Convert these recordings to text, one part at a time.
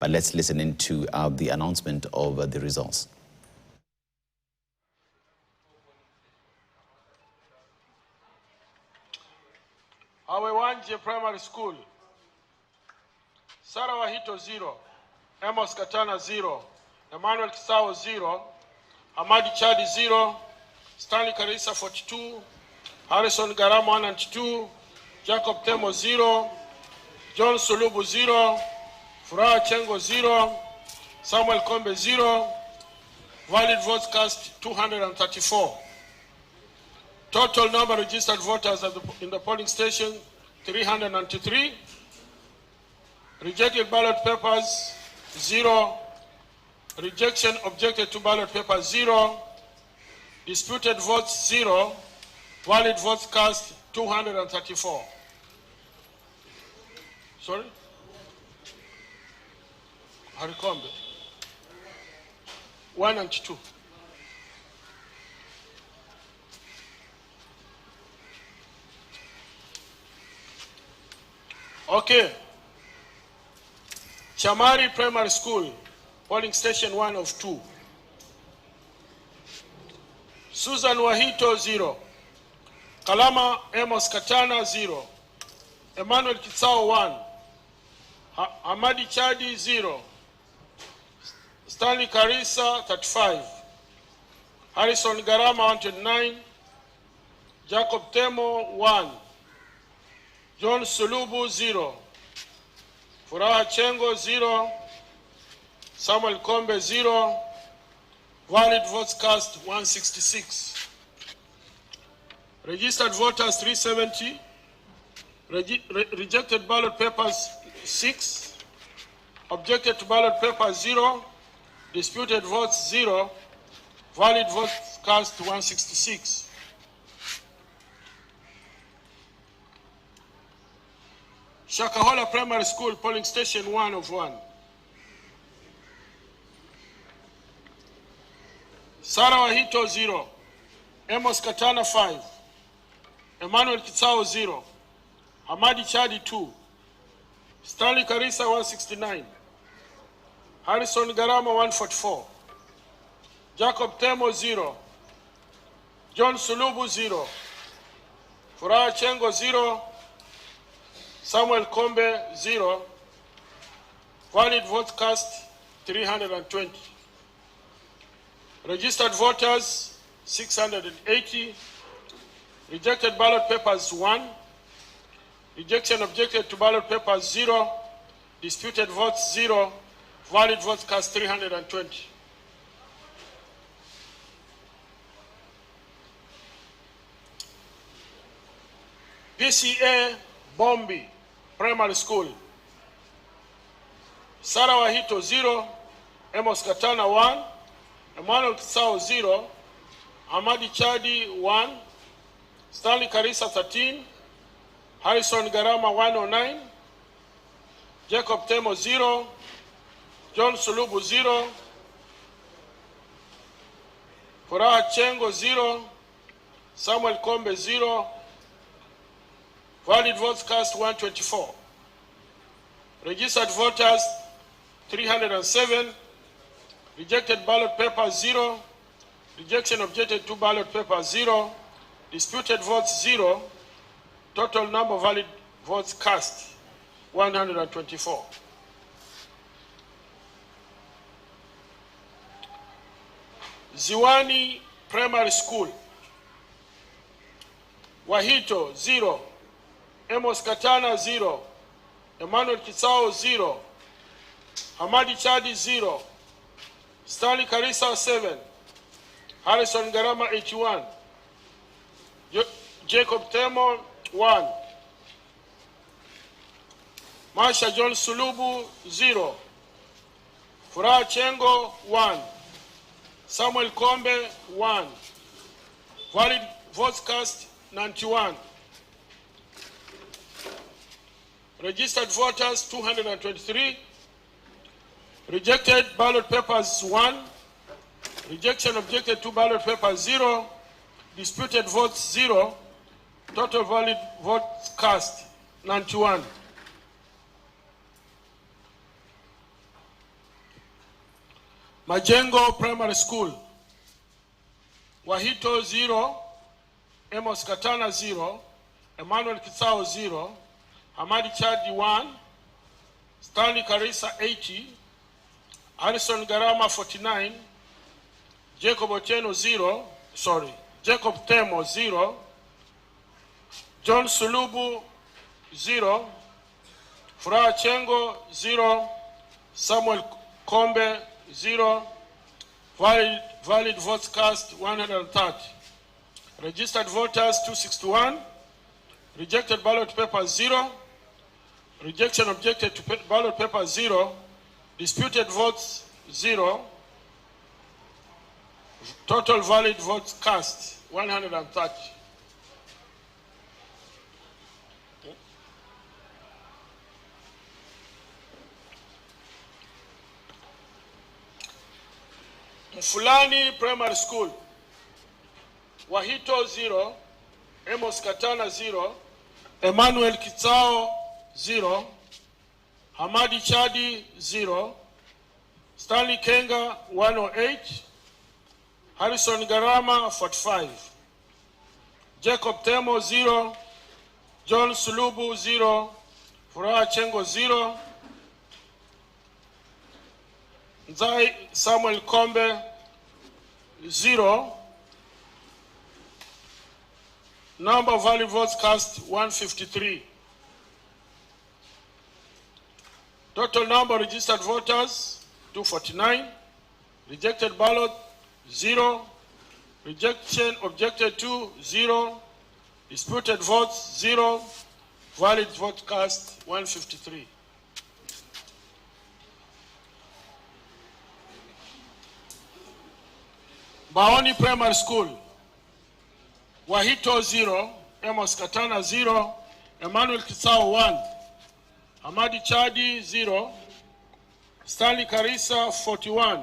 But let's listen into the announcement of the results. Awewanje Primary School, Sara Wahito 0, Amos Katana 0, Emmanuel Kisao 0, Hamadi Chadi 0, Stanley Karisa 42, Harrison Garamo 102, Jacob Temo 0, John Sulubu 0, Furaha Chengo 0, Samuel Kombe 0, valid votes cast 234. Total number registered voters in the polling station 393. Rejected ballot papers 0. Rejection objected to ballot papers 0. Disputed votes 0. Valid votes cast 234. Sorry? Harikombe 1 and 2. Okay. Chamari Primary School, polling station 1 of 2. Susan Wahito 0. Kalama Amos Katana 0. Emmanuel Kitsao 1. Hamadi Chadi 0. Stanley Karisa 35. Harrison Garama 129. Jacob Temo 1. John Sulubu 0. Furaha Chengo 0. Samuel Kombe 0. Valid votes cast 166. Registered voters 370. Rejected ballot papers 6. Objected to ballot papers 0. Disputed votes 0. Valid votes cast 166. Shakahala Primary School, polling station 1 of 1. Sara Wahito 0. Amos Katana 5. Emmanuel Kitsao 0. Hamadi Chadi 2. Stanley Karisa 169. Harrison Garama 144. Jacob Temo 0. John Sulubu 0. Furaha Chengo 0. Samuel Kombe 0. Valid votes cast 320. Registered voters 680. Rejected ballot papers 1. Rejection objected to ballot papers 0. Disputed votes 0. Valid votes cast 320. PCA Bombi Primary School, Sara Wahito 0, Amos Katana 1, Emmanuel Kisao 0, Hamadi Chadi 1, Stanley Karisa 13, Harrison Garama 109, Jacob Temo 0, John Sulubu 0, Furaha Chengo 0, Samuel Kombe 0, valid votes cast 124. Registered voters 307. Rejected ballot papers 0. Rejection objected to ballot papers 0. Disputed votes 0. Total number of valid votes cast 124. Ziwani Primary School, Wahito 0. Amos Katana 0. Emmanuel Kitsao 0. Hamadi Chadi 0. Stanley Karisa 7. Harrison Garama 81. Jacob Temo 1. Masha John Sulubu 0. Furaha Chengo 1. Samuel Kombe 1. Valid votes cast 91. Registered voters 223. Rejected ballot papers 1. Rejection objected to ballot papers 0. Disputed votes 0. Total valid votes cast 91. Majengo Primary School. Wahito 0, Amos Katana 0, Emmanuel Kisao 0, Hamadi Chadi 1, Stanley Karisa 80, Harrison Garama 49, Jacob Temo 0, John Sulubu 0, Furaha Chengo 0, Samuel Kombe 0, valid votes cast 130, registered voters 261, rejected ballot paper 0, rejection objected to ballot paper 0, disputed votes 0, total valid votes cast 130. Mufani Primary School. Wahito 0, Amos Katana 0, Emmanuel Kitsao 0, Hamadi Chadi 0, Stanley Kenga 108, Harrison Garama 45, Jacob Temo 0, John Sulubu 0, Furaha Chengo 0, Nzai Samuel Kombe 0, number of valid votes cast 153. Total number of registered voters 249, rejected ballot 0, rejection objected to 0, disputed votes 0, valid vote cast 153. Boni Primary School. Wahito 0, Amos Katana 0, Emmanuel Kisao 1, Hamadi Chadi 0, Stanley Karisa 41,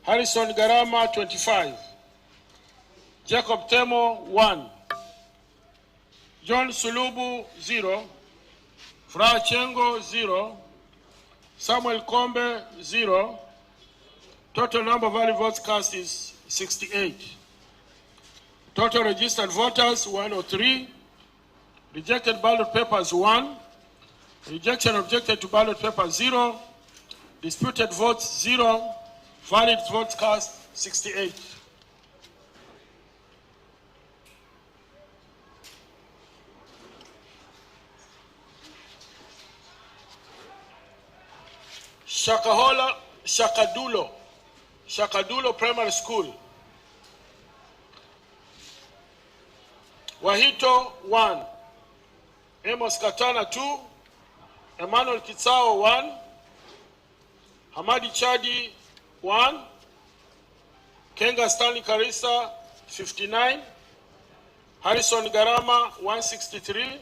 Harrison Garama 25, Jacob Temo 1, John Sulubu 0, Furaha Chengo 0, Samuel Kombe 0. Total number of valid votes cast is 68. Total registered voters 103. Rejected ballot papers 1. Rejection objected to ballot paper 0. Disputed votes 0. Valid votes cast 68. Shakadulo Primary School. Wahito 1, Amos Katana 2, Emmanuel Kitsao 1, Hamadi Chadi 1, Kenga Stanley Karisa 59, Harrison Garama 163,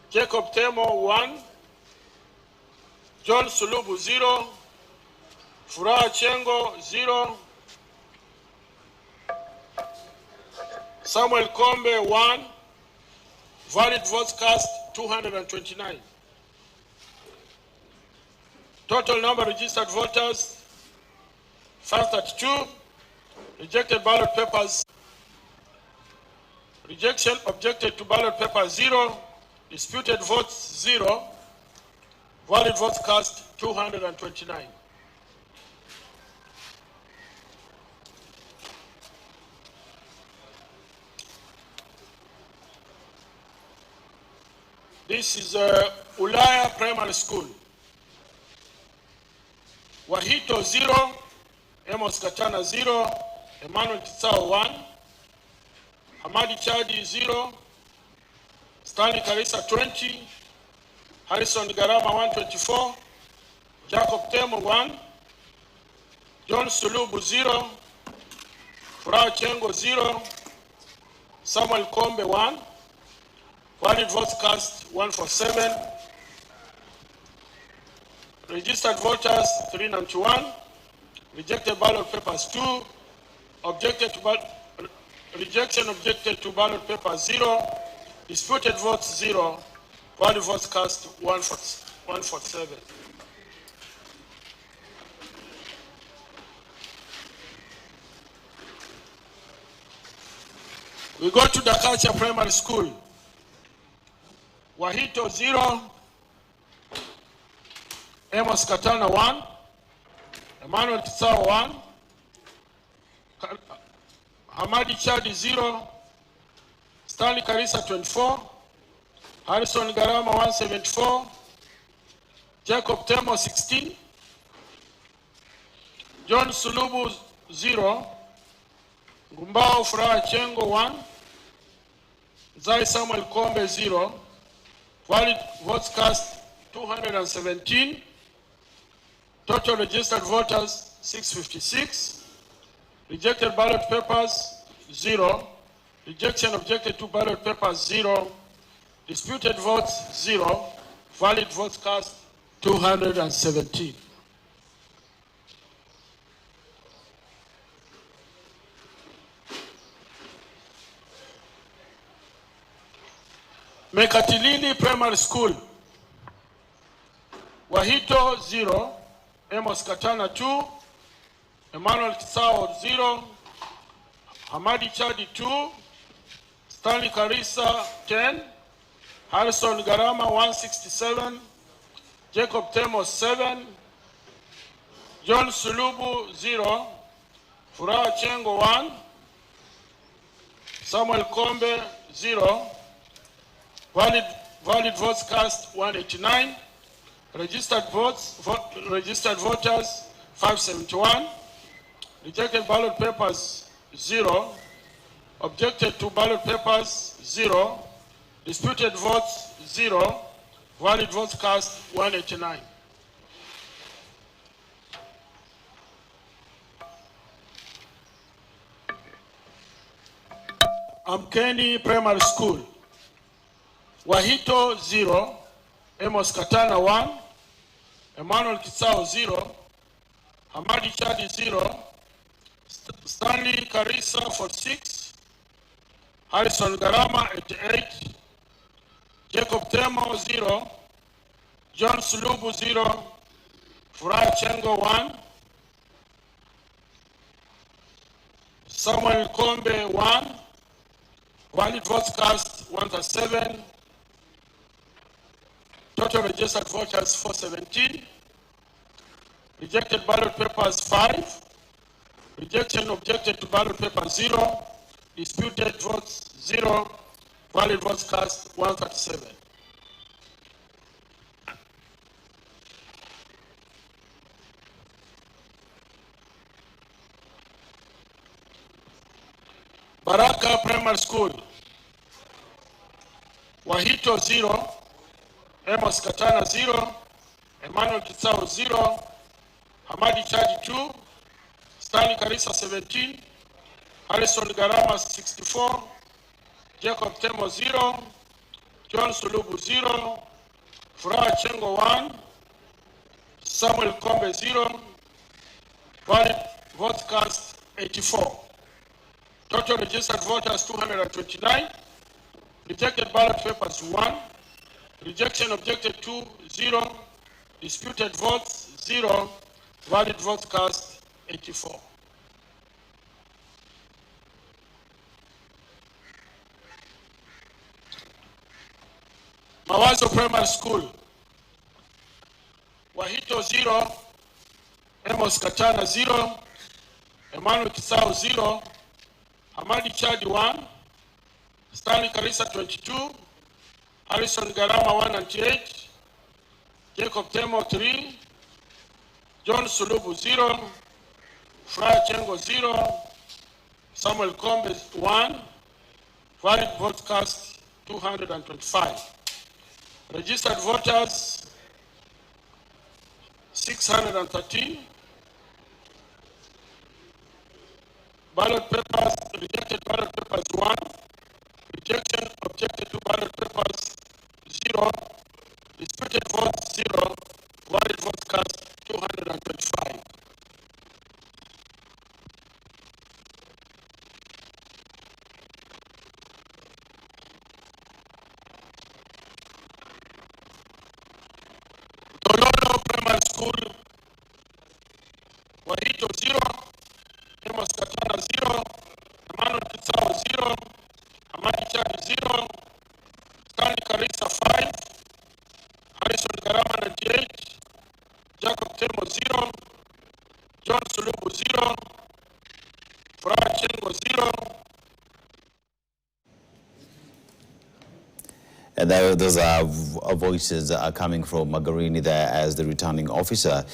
Jacob Temo 1, John Sulubu 0, Furaha Chengo 0, Samuel Kombe 1, valid votes cast 229. Total number of registered voters 532. Rejected ballot papers. Rejection objected to ballot paper 0. Disputed votes 0. Valid votes cast 229. This is Ulaya Primary School. Wahito 0, Amos Katana 0, Emmanuel Kitsao 1, Hamadi Chadi 0, Stanley Karisa 20, Harrison Garama 124, Jacob Temo 1, John Sulubu 0, Furaha Chengo 0, Samuel Kombe 1, valid votes cast 147, registered voters 391, rejected ballot papers 2, rejection objected to ballot paper 0, disputed votes 0, valid votes cast 147. We go to Dakacha Primary School. Wahito 0, Amos Katana 1, Emmanuel Kisao 1, Hamadi Chadi 0, Stanley Karisa 24, Harrison Garama 174, Jacob Temo 16, John Sulubu 0, Gumbao Furaha Chengo 1, Zai Samuel Kombe 0, valid votes cast 217, total registered voters 656, rejected ballot papers 0, rejection objected to ballot papers 0, disputed votes 0, valid votes cast 217. Mekatilili Primary School. Wahito 0, Amos Katana 2, Emmanuel Kisao 0, Hamadi Chadi 2, Stanley Karisa 10, Harrison Garama 167, Jacob Temo 7, John Sulubu 0, Furaha Chengo 1, Samuel Kombe 0, valid votes cast 189, registered voters 571, rejected ballot papers 0, objected to ballot papers 0, disputed votes 0, valid votes cast 189. Amkeni Primary School. Wahito 0, Amos Katana 1, Emmanuel Kisao 0, Hamadi Chadi 0, Stanley Karisa 46, Harrison Garama 88, Jacob Temo 0, John Sulubu 0, Furaha Chengo 1, Samuel Kombe 1, valid votes cast 107, total registered voters 417, rejected ballot papers 5, rejection objected to ballot paper 0, disputed votes 0, valid votes cast 137. Baraka Primary School. Wahito 0, Amos Katana 0, Emmanuel Kisao 0, Hamadi Chadi 2, Stanley Karisa 17, Harrison Garama 64, Jacob Temo 0, John Sulubu 0, Furaha Chengo 1, Samuel Kombe 0, valid votes cast 84. Total registered voters 229, rejected ballot papers 1, rejection objected to 0, disputed votes 0, valid votes cast 84. Mazo Primary School. Wahito 0, Amos Katana 0, Emmanuel Kisao 0, Hamadi Chadi 1, Stanley Karisa 22, Harrison Garama 198, Jacob Temo 3, John Sulubu 0, Furaha Chengo 0, Samuel Kombe 1, valid votes cast 225. Registered voters 613, ballot papers, rejected ballot papers 1, rejection objected to ballot papers 0, disputed votes 0, valid votes cast 225. Tololo Primary School. Wahito 0, Amos Katana 0, Emmanuel Kisao 0, Hamadi Chadi 0, Stanley Karisa 5, Harrison Garama 98, Jacob Tembo 0, John Sulubu 0, Furaha Chengo 0. And those are voices that are coming from Magarini there as the returning officer.